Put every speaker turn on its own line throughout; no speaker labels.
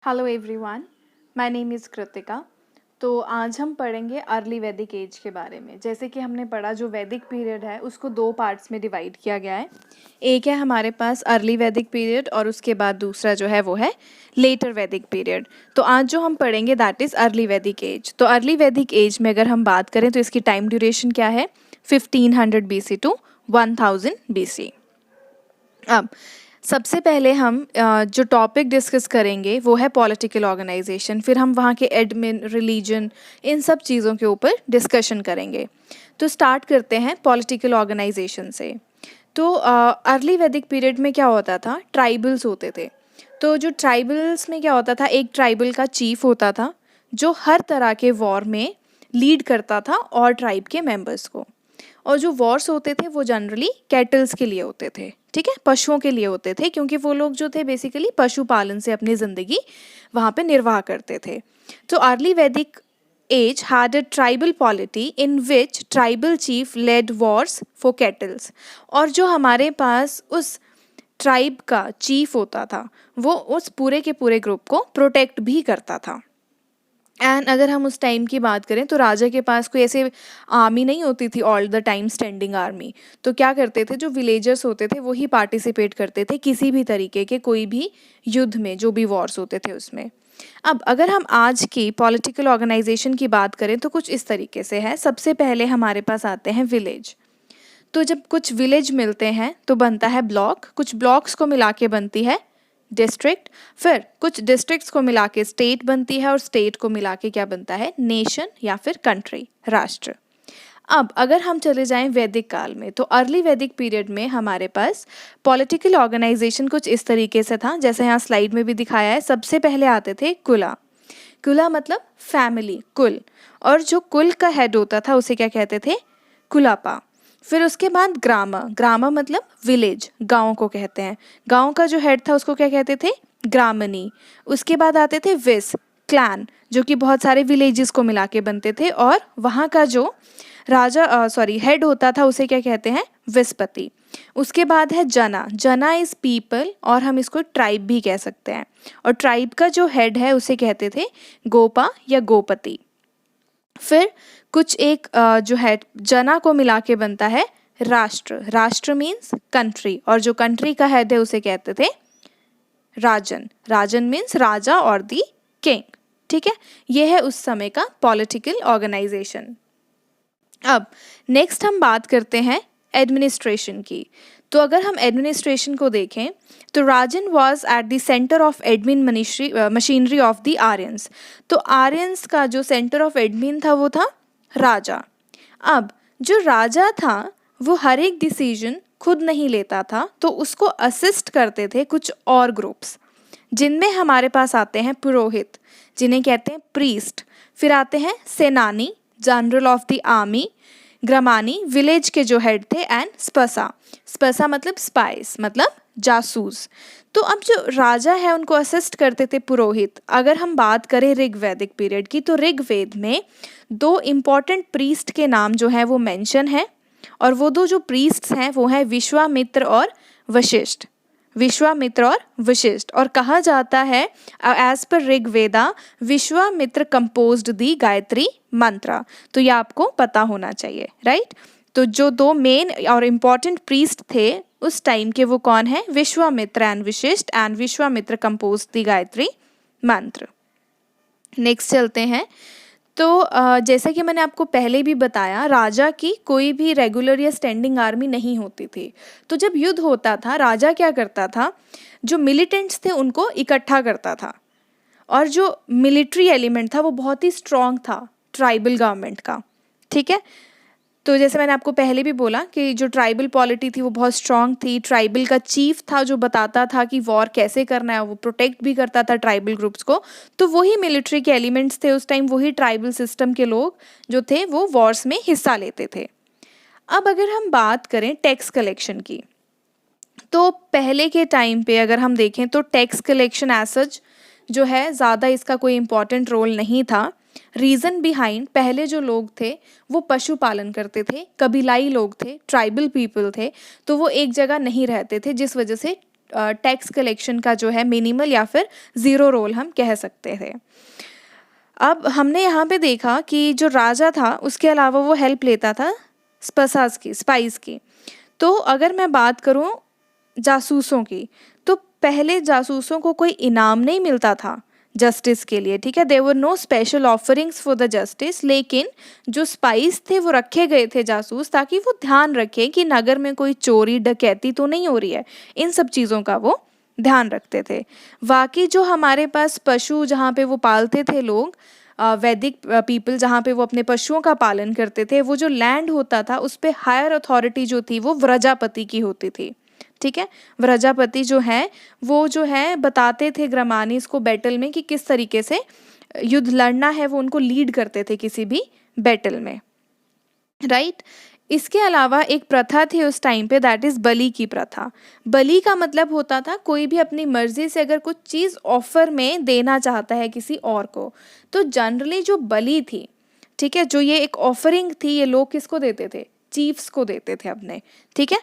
Hello everyone, my name is Kritika. तो आज हम पढ़ेंगे अर्ली वैदिक एज के बारे में। जैसे कि हमने पढ़ा, जो वैदिक पीरियड है उसको दो पार्ट्स में डिवाइड किया गया है। एक है हमारे पास अर्ली वैदिक पीरियड और उसके बाद दूसरा जो है वो है लेटर वैदिक पीरियड। तो आज जो हम पढ़ेंगे दैट इज़ अर्ली वैदिक एज। तो अर्ली वैदिक एज में अगर हम बात करें तो इसकी टाइम ड्यूरेशन क्या है, 1500 BC टू 1000 BC। अब सबसे पहले हम जो टॉपिक डिस्कस करेंगे वो है पॉलिटिकल ऑर्गेनाइजेशन। फिर हम वहाँ के एडमिन, रिलीजन, इन सब चीज़ों के ऊपर डिस्कशन करेंगे। तो स्टार्ट करते हैं पॉलिटिकल ऑर्गेनाइजेशन से। तो अर्ली वैदिक पीरियड में क्या होता था, ट्राइबल्स होते थे। तो जो ट्राइबल्स में क्या होता था, एक ट्राइबल का चीफ होता था जो हर तरह के वॉर में लीड करता था और ट्राइब के मेंबर्स को। और जो वॉर्स होते थे वो जनरली कैटल्स के लिए होते थे, ठीक है, पशुओं के लिए होते थे, क्योंकि वो लोग जो थे बेसिकली पशुपालन से अपनी ज़िंदगी वहाँ पे निर्वाह करते थे। तो अर्ली वैदिक as had a tribal polity in which tribal chief led wars for kettles। और जो हमारे पास उस ट्राइब का चीफ होता था वो उस पूरे के पूरे ग्रुप को प्रोटेक्ट भी करता था। एंड अगर हम उस टाइम की बात करें तो राजा के पास कोई ऐसे आर्मी नहीं होती थी, all the time standing army. तो क्या करते थे, जो विलेजर्स होते थे वही पार्टिसिपेट करते थे किसी भी तरीके के कोई भी युद्ध में, जो भी वॉर्स होते थे उसमें। अब अगर हम आज की पॉलिटिकल ऑर्गेनाइजेशन की बात करें तो कुछ इस तरीके से है। सबसे पहले हमारे पास आते हैं विलेज। तो जब कुछ विलेज मिलते हैं तो बनता है ब्लॉक, कुछ ब्लॉक्स को मिला के बनती है डिस्ट्रिक्ट, फिर कुछ डिस्ट्रिक्ट्स को मिला के स्टेट बनती है और स्टेट को मिला के क्या बनता है, नेशन या फिर कंट्री, राष्ट्र। अब अगर हम चले जाएं वैदिक काल में तो अर्ली वैदिक पीरियड में हमारे पास पॉलिटिकल ऑर्गेनाइजेशन कुछ इस तरीके से था, जैसे यहाँ स्लाइड में भी दिखाया है। सबसे पहले आते थे कुला। कुला मतलब फैमिली, कुल। और जो कुल का हेड होता था उसे क्या कहते थे, कुलापा। फिर उसके बाद ग्रामा। ग्रामा मतलब विलेज, गांव को कहते हैं। गांव का जो हेड था उसको क्या कहते थे, ग्रामनी। उसके बाद आते थे विस, क्लैन, जो कि बहुत सारे विलेजेस को मिला के बनते थे। और वहाँ का जो हेड होता था उसे क्या कहते हैं, विस्पति। उसके बाद है जना। जना इज़ पीपल और हम इसको ट्राइब भी कह सकते हैं। और ट्राइब का जो हेड है उसे कहते थे गोपा या गोपति। फिर कुछ एक जो है जना को मिला के बनता है राष्ट्र। राष्ट्र मीन्स कंट्री, और जो कंट्री का हेड है उसे कहते थे राजन। राजन मीन्स राजा और दी किंग, ठीक है। ये है उस समय का पॉलिटिकल ऑर्गेनाइजेशन। अब नेक्स्ट हम बात करते हैं एडमिनिस्ट्रेशन की। तो अगर हम एडमिनिस्ट्रेशन को देखें तो rajan was at the centre of admin machinery of the Aryans. तो आर्यंस का जो सेंटर ऑफ एडमिन था वो था राजा। अब जो राजा था वो हर एक डिसीजन खुद नहीं लेता था, तो उसको असिस्ट करते थे कुछ और ग्रुप्स, जिनमें हमारे पास आते हैं पुरोहित, जिन्हें कहते हैं प्रीस्ट। फिर आते हैं senani, general of the army, gramani, village के जो हेड थे, एंड स्पसा। स्पसा मतलब स्पाइस, मतलब जासूस। तो अब जो राजा है उनको असिस्ट करते थे पुरोहित। अगर हम बात करें ऋग्वैदिक पीरियड की तो ऋग्वेद में दो इम्पॉर्टेंट प्रीस्ट के नाम जो है वो मेंशन है, और वो दो जो प्रीस्ट्स हैं वो हैं विश्वामित्र और वशिष्ठ। विश्वामित्र और वशिष्ठ। और कहा जाता है as per Rigveda Vishwamitra composed the Gayatri mantra. तो ये आपको पता होना चाहिए, राइट। तो जो दो मेन और इम्पॉर्टेंट प्रीस्ट थे उस टाइम के वो कौन है, Vishwamitra and Vashishtha, and Vishwamitra composed the Gayatri mantra. Next चलते हैं। तो जैसा कि मैंने आपको पहले भी बताया, राजा की कोई भी रेगुलर या स्टैंडिंग आर्मी नहीं होती थी। तो जब युद्ध होता था राजा क्या करता था, जो मिलिटेंट्स थे उनको इकट्ठा करता था, और जो मिलिट्री एलिमेंट था वो बहुत ही स्ट्रॉन्ग था ट्राइबल गवर्नमेंट का, ठीक है। तो जैसे मैंने आपको पहले भी बोला कि जो ट्राइबल पॉलिटी थी वो बहुत स्ट्रॉन्ग थी। ट्राइबल का चीफ था जो बताता था कि वॉर कैसे करना है, वो प्रोटेक्ट भी करता था ट्राइबल ग्रुप्स को। तो वही मिलिट्री के एलिमेंट्स थे उस टाइम, वही ट्राइबल सिस्टम के लोग जो थे वो वॉर्स में हिस्सा लेते थे। अब अगर हम बात करें टैक्स कलेक्शन की, तो पहले के टाइम पे अगर हम देखें तो टैक्स कलेक्शन एज सच जो है ज़्यादा इसका कोई इम्पॉर्टेंट रोल नहीं था। रीज़न बिहाइंड, पहले जो लोग थे वो पशुपालन करते थे, कबीलाई लोग थे, ट्राइबल पीपल थे, तो वो एक जगह नहीं रहते थे, जिस वजह से टैक्स कलेक्शन का जो है मिनिमल या फिर ज़ीरो रोल हम कह सकते थे। अब हमने यहाँ पे देखा कि जो राजा था उसके अलावा वो हेल्प लेता था स्पाइस की। तो अगर मैं बात करूँ जासूसों की, तो पहले जासूसों को कोई इनाम नहीं मिलता था जस्टिस के लिए, ठीक है। There were no special offerings for the justice, लेकिन जो स्पाइस थे वो रखे गए थे जासूस, ताकि वो ध्यान रखें कि नगर में कोई चोरी डकैती तो नहीं हो रही है। इन सब चीज़ों का वो ध्यान रखते थे। बाकी जो हमारे पास पशु जहाँ पे वो पालते थे लोग, वैदिक पीपल जहाँ पे वो अपने पशुओं का पालन करते थे, वो जो लैंड होता था उस पे हायर अथॉरिटी जो थी वो व्रजापति की होती थी, ठीक है। व्रजापति जो है वो जो है बताते थे ग्रामानीस को बैटल में कि किस तरीके से युद्ध लड़ना है, वो उनको लीड करते थे किसी भी बैटल में, राइट। इसके अलावा एक प्रथा थी उस टाइम पे, दैट इज़ बलि की प्रथा। बलि का मतलब होता था कोई भी अपनी मर्जी से अगर कुछ चीज़ ऑफर में देना चाहता है किसी और को, तो जनरली जो बलि थी, ठीक है, जो ये एक ऑफरिंग थी, ये लोग किसको देते थे? चीफ्स को देते थे अपने, ठीक है।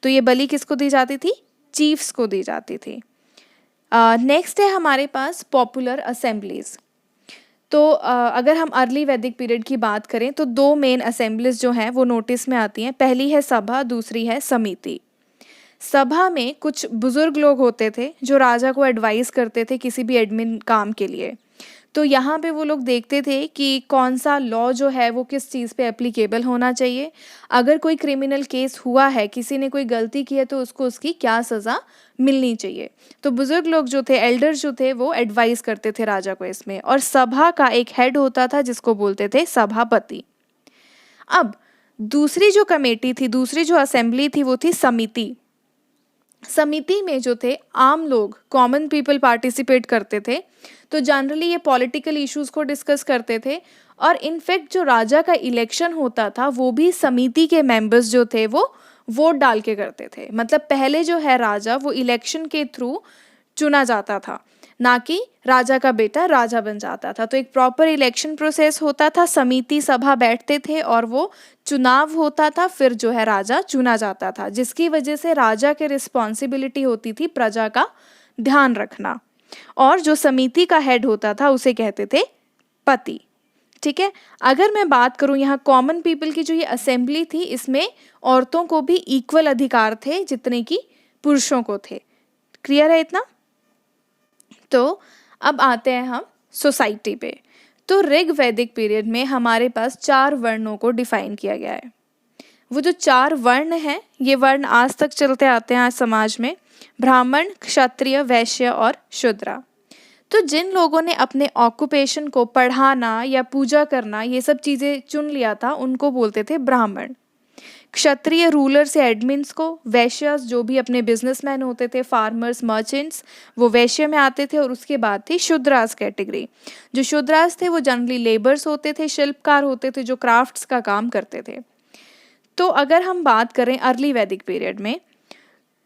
तो ये बलि किसको दी जाती थी? चीफ्स को दी जाती थी। नेक्स्ट है हमारे पास पॉपुलर असेंबलीज। तो अगर हम अर्ली वैदिक पीरियड की बात करें तो दो मेन असेंबलीज जो हैं वो नोटिस में आती हैं। पहली है सभा, दूसरी है समिति। सभा में कुछ बुजुर्ग लोग होते थे जो राजा को एडवाइस करते थे किसी भी एडमिन काम के लिए। तो यहाँ पे वो लोग देखते थे कि कौन सा लॉ जो है वो किस चीज़ पे एप्लीकेबल होना चाहिए। अगर कोई क्रिमिनल केस हुआ है, किसी ने कोई गलती की है, तो उसको उसकी क्या सज़ा मिलनी चाहिए। तो बुजुर्ग लोग जो थे, एल्डर्स जो थे, वो एडवाइस करते थे राजा को इसमें। और सभा का एक हेड होता था जिसको बोलते थे सभापति। अब दूसरी जो कमेटी थी, दूसरी जो असेंबली थी, वो थी समिति। समिति में जो थे आम लोग, कॉमन पीपल पार्टिसिपेट करते थे। तो जनरली ये पॉलिटिकल इश्यूज को डिस्कस करते थे। और इनफैक्ट जो राजा का इलेक्शन होता था वो भी समिति के मेंबर्स जो थे वो वोट डाल के करते थे। मतलब पहले जो है राजा वो इलेक्शन के थ्रू चुना जाता था, ना कि राजा का बेटा राजा बन जाता था। तो एक प्रॉपर इलेक्शन प्रोसेस होता था, समिति सभा बैठते थे और वो चुनाव होता था, फिर जो है राजा चुना जाता था, जिसकी वजह से राजा के रिस्पॉन्सिबिलिटी होती थी प्रजा का ध्यान रखना। और जो समिति का हेड होता था उसे कहते थे पति, ठीक है। अगर मैं बात करूं यहाँ कॉमन पीपल की जो ये असेंबली थी, इसमें औरतों को भी इक्वल अधिकार थे जितने कि पुरुषों को थे। क्लियर है इतना? तो अब आते हैं हम सोसाइटी पे। तो ऋग वैदिक पीरियड में हमारे पास 4 वर्णों को डिफाइन किया गया है। वो जो 4 वर्ण हैं, ये वर्ण आज तक चलते आते हैं आज समाज में: ब्राह्मण, क्षत्रिय, वैश्य और शूद्र। तो जिन लोगों ने अपने ऑक्यूपेशन को पढ़ाना या पूजा करना ये सब चीज़ें चुन लिया था, उनको बोलते थे ब्राह्मण। क्षत्रिय रूलर्स या एडमिन्स को, वैश्यस जो भी अपने बिजनेसमैन होते थे, फार्मर्स, मर्चेंट्स, वो वैश्य में आते थे। और उसके बाद थी शूद्रास कैटेगरी। जो शूद्रास थे वो जनरली लेबर्स होते थे, शिल्पकार होते थे, जो क्राफ्ट्स का काम करते थे। तो अगर हम बात करें अर्ली वैदिक पीरियड में,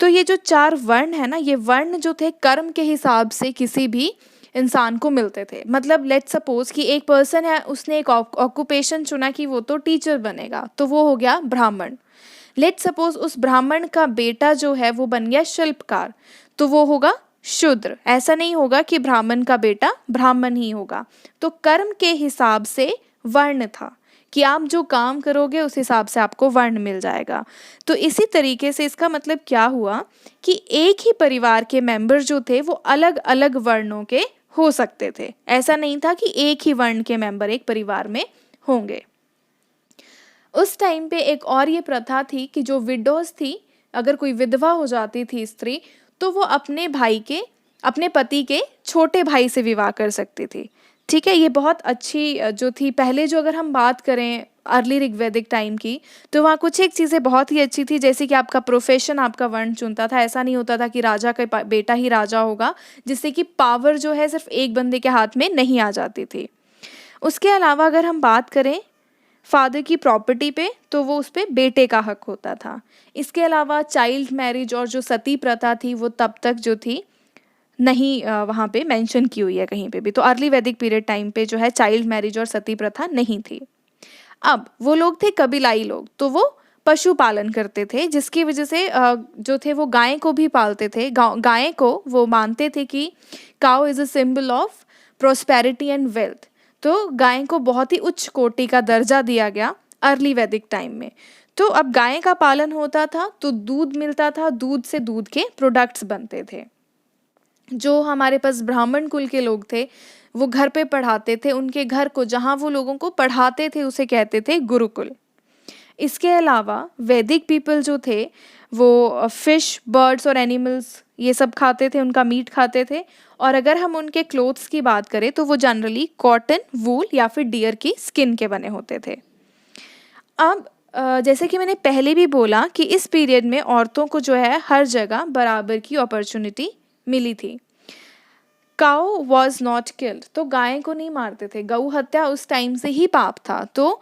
तो ये जो 4 वर्ण है ना, ये वर्ण जो थे कर्म के हिसाब से किसी भी इंसान को मिलते थे। मतलब लेट्स सपोज कि एक पर्सन है, उसने एक ऑक्यूपेशन चुना कि वो तो टीचर बनेगा, तो वो हो गया ब्राह्मण। लेट्स सपोज उस ब्राह्मण का बेटा जो है वो बन गया शिल्पकार, तो वो होगा शूद्र। ऐसा नहीं होगा कि ब्राह्मण का बेटा ब्राह्मण ही होगा। तो कर्म के हिसाब से वर्ण था कि आप जो काम करोगे उस हिसाब से आपको वर्ण मिल जाएगा। तो इसी तरीके से इसका मतलब क्या हुआ कि एक ही परिवार के मेंबर जो थे वो अलग अलग वर्णों के हो सकते थे। ऐसा नहीं था कि एक ही वर्ण के मेंबर एक परिवार में होंगे। उस टाइम पे एक और ये प्रथा थी कि जो विडोज थी, अगर कोई विधवा हो जाती थी स्त्री, तो वो अपने पति के छोटे भाई से विवाह कर सकती थी, ठीक है। ये बहुत अच्छी जो थी पहले, जो अगर हम बात करें अर्ली ऋग्वैदिक टाइम की, तो वहाँ कुछ एक चीज़ें बहुत ही अच्छी थी, जैसे कि आपका प्रोफेशन आपका वर्ण चुनता था। ऐसा नहीं होता था कि राजा का बेटा ही राजा होगा, जिससे कि पावर जो है सिर्फ एक बंदे के हाथ में नहीं आ जाती थी। उसके अलावा अगर हम बात करें फादर की प्रॉपर्टी पे, तो वो उस पर बेटे का हक होता था। इसके अलावा चाइल्ड मैरिज और जो सती प्रथा थी वो तब तक जो थी नहीं वहाँ पे मेंशन की हुई है कहीं पे भी। तो अर्ली वैदिक पीरियड टाइम पे जो है चाइल्ड मैरिज और सती प्रथा नहीं थी। अब वो लोग थे कबीलाई लोग, तो वो पशु पालन करते थे, जिसकी वजह से जो थे वो गाय को भी पालते थे। गाय को वो मानते थे कि cow is a symbol of prosperity and wealth. तो गाय को बहुत ही उच्च कोटि का दर्जा दिया गया अर्ली वैदिक टाइम में। तो अब गाय का पालन होता था तो दूध मिलता था, दूध से दूध के प्रोडक्ट्स बनते थे। जो हमारे पास ब्राह्मण कुल के लोग थे वो घर पे पढ़ाते थे, उनके घर को जहाँ वो लोगों को पढ़ाते थे उसे कहते थे गुरुकुल। इसके अलावा वैदिक पीपल जो थे वो फिश, बर्ड्स और एनिमल्स ये सब खाते थे, उनका मीट खाते थे। और अगर हम उनके क्लोथ्स की बात करें तो वो जनरली कॉटन, वूल या फिर डियर की स्किन के बने होते थे। अब जैसे कि मैंने पहले भी बोला कि इस पीरियड में औरतों को जो है हर जगह बराबर की अपॉर्चुनिटी मिली थी। काउ वॉज नॉट किल्ड, तो गाय को नहीं मारते थे। गऊ हत्या उस टाइम से ही पाप था। तो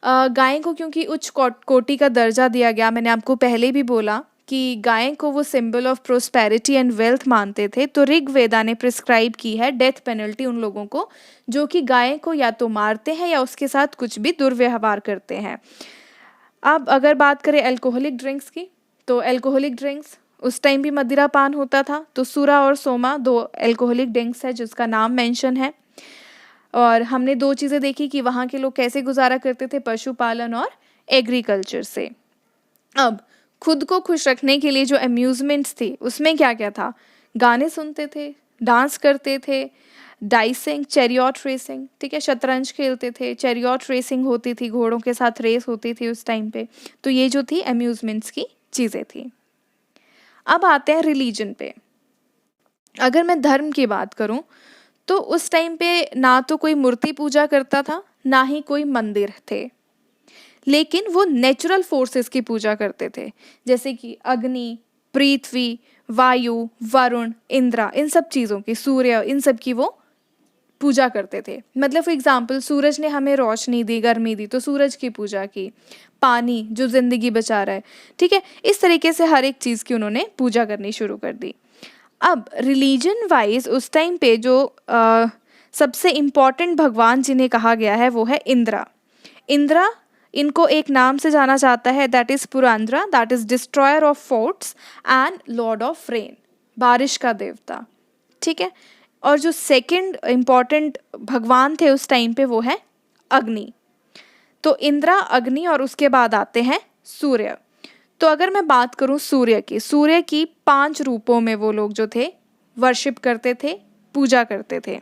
गाय को क्योंकि उच्च कोटि का दर्जा दिया गया, मैंने आपको पहले भी बोला कि गाय को वो symbol of prosperity and wealth मानते थे। तो ऋग्वेदा ने प्रिस्क्राइब की है डेथ पेनल्टी उन लोगों को जो कि गाय को या तो मारते हैं या उसके साथ कुछ भी दुर्व्यवहार करते हैं। अब अगर बात करें अल्कोहलिक ड्रिंक्स की, तो अल्कोहलिक ड्रिंक्स उस टाइम भी मदिरा पान होता था। तो सूरा और सोमा 2 अल्कोहलिक ड्रिंक्स है जिसका नाम मेंशन है। और हमने 2 चीज़ें देखी कि वहाँ के लोग कैसे गुजारा करते थे, पशुपालन और एग्रीकल्चर से। अब खुद को खुश रखने के लिए जो अम्यूज़मेंट्स थी उसमें क्या क्या था, गाने सुनते थे, डांस करते थे, डाइसिंग, चैरियट रेसिंग, ठीक है, शतरंज खेलते थे, चैरियट रेसिंग होती थी, घोड़ों के साथ रेस होती थी उस टाइम पे। तो ये जो थी अम्यूज़मेंट्स की चीज़ें थी। अब आते हैं रिलीजन पे। अगर मैं धर्म की बात करूं तो उस टाइम पे ना तो कोई मूर्ति पूजा करता था ना ही कोई मंदिर थे, लेकिन वो नेचुरल फोर्सेस की पूजा करते थे, जैसे कि अग्नि, पृथ्वी, वायु, वरुण, इंद्रा, इन सब चीज़ों की, सूर्य, इन सब की वो पूजा करते थे। मतलब फॉर एग्जाम्पल सूरज ने हमें रोशनी दी, गर्मी दी, तो सूरज की पूजा की। पानी जो ज़िंदगी बचा रहा है, ठीक है, इस तरीके से हर एक चीज़ की उन्होंने पूजा करनी शुरू कर दी। अब रिलीजन वाइज उस टाइम पे जो सबसे इम्पॉर्टेंट भगवान जिन्हें कहा गया है वो है इंद्रा। इंद्रा, इनको एक नाम से जाना जाता है, that is Purandara, that is destroyer of forts and lord of rain, बारिश का देवता, ठीक है। और जो सेकंड इम्पॉर्टेंट भगवान थे उस टाइम पे वो है अग्नि। तो इंद्रा, अग्नि और उसके बाद आते हैं सूर्य। तो अगर मैं बात करूं सूर्य की 5 रूपों में वो लोग जो थे वर्शिप करते थे, पूजा करते थे।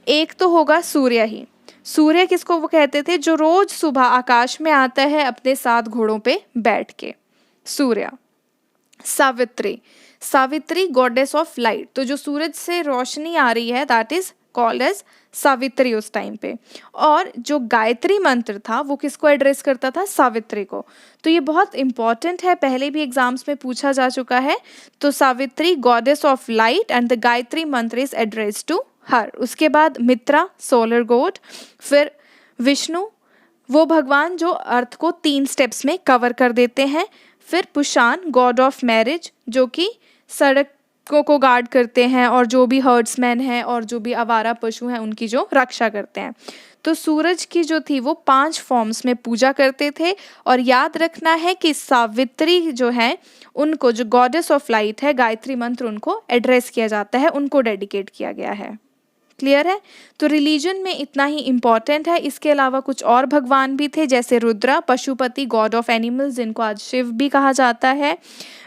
एक तो होगा सूर्य ही। सूर्य किसको वो कहते थे, जो रोज सुबह आकाश में आता है अपने 7 घोड़ों पे बैठ के, Surya. Savitri goddess of light, तो जो सूरज से रोशनी आ रही है that is called as Savitri उस टाइम पे। और जो गायत्री मंत्र था वो किसको एड्रेस करता था, सावित्री को। तो ये बहुत इंपॉर्टेंट है, पहले भी एग्जाम्स में पूछा जा चुका है। तो Savitri goddess of light and the Gayatri मंत्र इज एड्रेस टू हर। उसके बाद मित्रा, सोलर गॉड, फिर विष्णु, वो भगवान जो अर्थ को 3 स्टेप्स में कवर कर देते हैं। फिर पुशान, गॉड ऑफ मैरिज, जो कि सड़कों को गार्ड करते हैं और जो भी हर्ड्समैन हैं और जो भी आवारा पशु हैं उनकी जो रक्षा करते हैं। तो सूरज की जो थी वो 5 फॉर्म्स में पूजा करते थे। और याद रखना है कि सावित्री जो है उनको, जो गॉडेस ऑफ लाइट है, गायत्री मंत्र उनको एड्रेस किया जाता है, उनको डेडिकेट किया गया है। क्लियर है। तो रिलीजन में इतना ही इम्पॉर्टेंट है। इसके अलावा कुछ और भगवान भी थे, जैसे Rudra, Pashupati, God of animals, जिनको आज शिव भी कहा जाता है।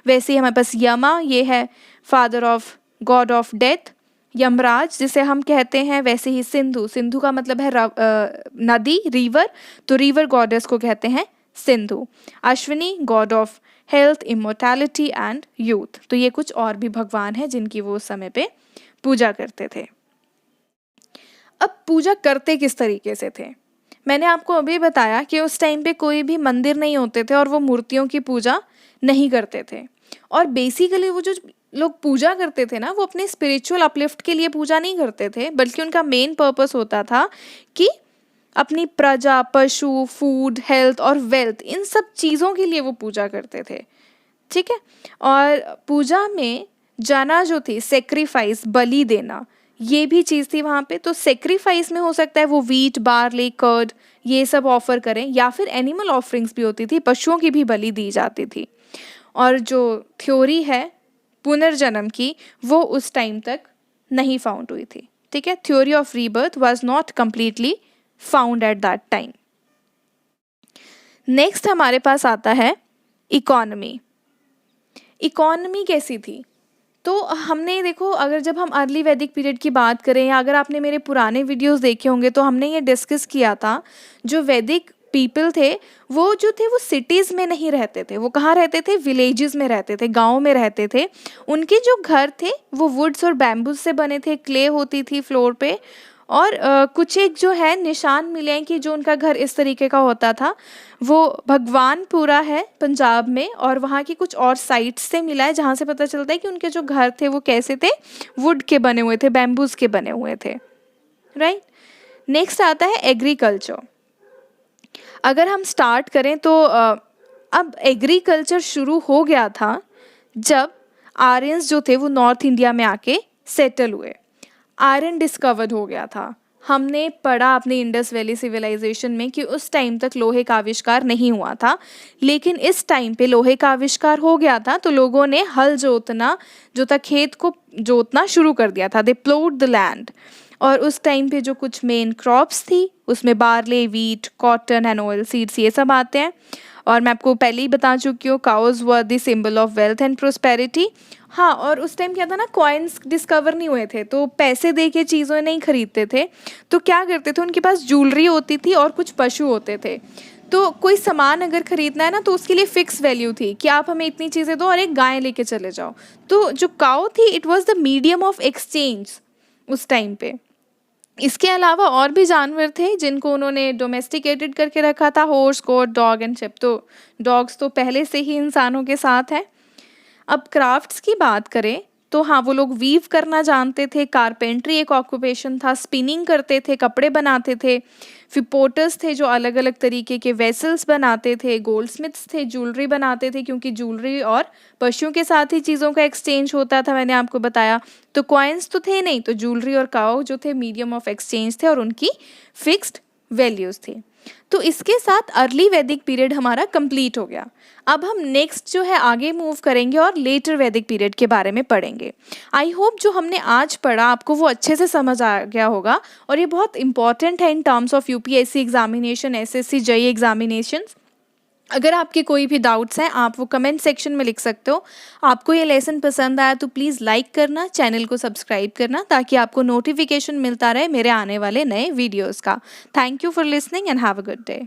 वैसे ही हमारे पास यमा, ये है father of God of death. Yamraj जिसे हम कहते हैं। वैसे ही सिंधु, सिंधु का मतलब है नदी, रिवर, तो रिवर गॉडेस को कहते हैं Sindhu. Ashwini, God of health, immortality and youth. तो ये कुछ और भी भगवान हैं जिनकी वो उस समय पे पूजा करते थे। अब पूजा करते किस तरीके से थे, मैंने आपको अभी बताया कि उस टाइम पे कोई भी मंदिर नहीं होते थे और वो मूर्तियों की पूजा नहीं करते थे। और बेसिकली वो जो लोग पूजा करते थे ना, वो अपने स्पिरिचुअल अपलिफ्ट के लिए पूजा नहीं करते थे, बल्कि उनका मेन पर्पस होता था कि अपनी प्रजा, पशु, फूड, हेल्थ और वेल्थ, इन सब चीज़ों के लिए वो पूजा करते थे, ठीक है। और पूजा में जाना जो थी, सेक्रीफाइस, बलि देना, ये भी चीज़ थी वहाँ पे। तो सेक्रीफाइस में हो सकता है वो वीट, बार्ले, कर्ड ये सब ऑफ़र करें, या फिर एनिमल ऑफरिंग्स भी होती थी, पशुओं की भी बलि दी जाती थी। और जो थ्योरी है पुनर्जन्म की, वो उस टाइम तक नहीं फाउंड हुई थी, ठीक है। Theory of rebirth was not completely found at that time. Next हमारे पास आता है इकोनॉमी। इकोनॉमी कैसी थी? तो हमने देखो, अगर जब हम अर्ली वैदिक पीरियड की बात करें, या अगर आपने मेरे पुराने वीडियोस देखे होंगे तो हमने ये डिस्कस किया था, जो वैदिक पीपल थे वो जो थे वो सिटीज़ में नहीं रहते थे। वो कहाँ रहते थे? विलेजेस में रहते थे, गाँव में रहते थे। उनके जो घर थे वो वुड्स और बैम्बूज से बने थे, क्ले होती थी फ्लोर पे। और कुछ एक जो है निशान मिले हैं कि जो उनका घर इस तरीके का होता था। वो भगवानपुरा है पंजाब में, और वहाँ की कुछ और साइट्स से मिला है जहाँ से पता चलता है कि उनके जो घर थे वो कैसे थे, वुड के बने हुए थे, बैम्बूज के बने हुए थे, राइट। नेक्स्ट आता है एग्रीकल्चर। अगर हम स्टार्ट करें तो अब एग्रीकल्चर शुरू हो गया था जब आर्यंस जो थे वो नॉर्थ इंडिया में आके सेटल हुए। आयरन डिस्कवर्ड हो गया था। हमने पढ़ा अपने इंडस वैली सिविलाइजेशन में कि उस टाइम तक लोहे का आविष्कार नहीं हुआ था, लेकिन इस टाइम पे लोहे का आविष्कार हो गया था। तो लोगों ने हल जो था खेत को जोतना शुरू कर दिया था। दे प्लोड द लैंड। और उस टाइम पे जो कुछ मेन क्रॉप्स थी उसमें barley, wheat, cotton and oil seeds ये सब आते हैं। और मैं आपको पहले ही बता चुकी हूँ, cows were the symbol of wealth and prosperity. हाँ, और उस टाइम क्या था ना, कॉइन्स डिस्कवर नहीं हुए थे, तो पैसे दे के चीज़ें नहीं खरीदते थे। तो क्या करते थे, उनके पास ज्वेलरी होती थी और कुछ पशु होते थे। तो कोई सामान अगर खरीदना है ना, तो उसके लिए फिक्स वैल्यू थी कि आप हमें इतनी चीज़ें दो और एक गाय लेके चले जाओ। तो जो काउ थी, it was the medium of exchange उस टाइम पे। इसके अलावा और भी जानवर थे जिनको उन्होंने डोमेस्टिकेटेड करके रखा था, horse, goat, dog and sheep. तो डॉग्स तो पहले से ही इंसानों के साथ है। अब क्राफ्ट्स की बात करें तो हाँ, वो लोग वीव करना जानते थे, कारपेंट्री एक ऑक्यूपेशन था, स्पिनिंग करते थे, कपड़े बनाते थे। फिर पोर्टर्स थे जो अलग अलग तरीके के वेसल्स बनाते थे। गोल्डस्मिथ्स थे, ज्वेलरी बनाते थे, क्योंकि ज्वेलरी और पशुओं के साथ ही चीज़ों का एक्सचेंज होता था, मैंने आपको बताया। तो कॉइन्स तो थे नहीं, तो ज्वेलरी और काउ जो थे मीडियम ऑफ एक्सचेंज थे और उनकी फिक्स्ड वैल्यूज़ थी। तो इसके साथ अर्ली वैदिक पीरियड हमारा कंप्लीट हो गया। अब हम नेक्स्ट जो है आगे मूव करेंगे और लेटर वैदिक पीरियड के बारे में पढ़ेंगे। आई होप जो हमने आज पढ़ा आपको वो अच्छे से समझ आ गया होगा, और ये बहुत इंपॉर्टेंट है in terms of UPSC examination, SSC, JEE examination. अगर आपके कोई भी डाउट्स हैं आप वो कमेंट सेक्शन में लिख सकते हो। आपको ये लेसन पसंद आया तो प्लीज़ लाइक करना, चैनल को सब्सक्राइब करना, ताकि आपको नोटिफिकेशन मिलता रहे मेरे आने वाले नए वीडियोस का। Thank you for listening and have a good day.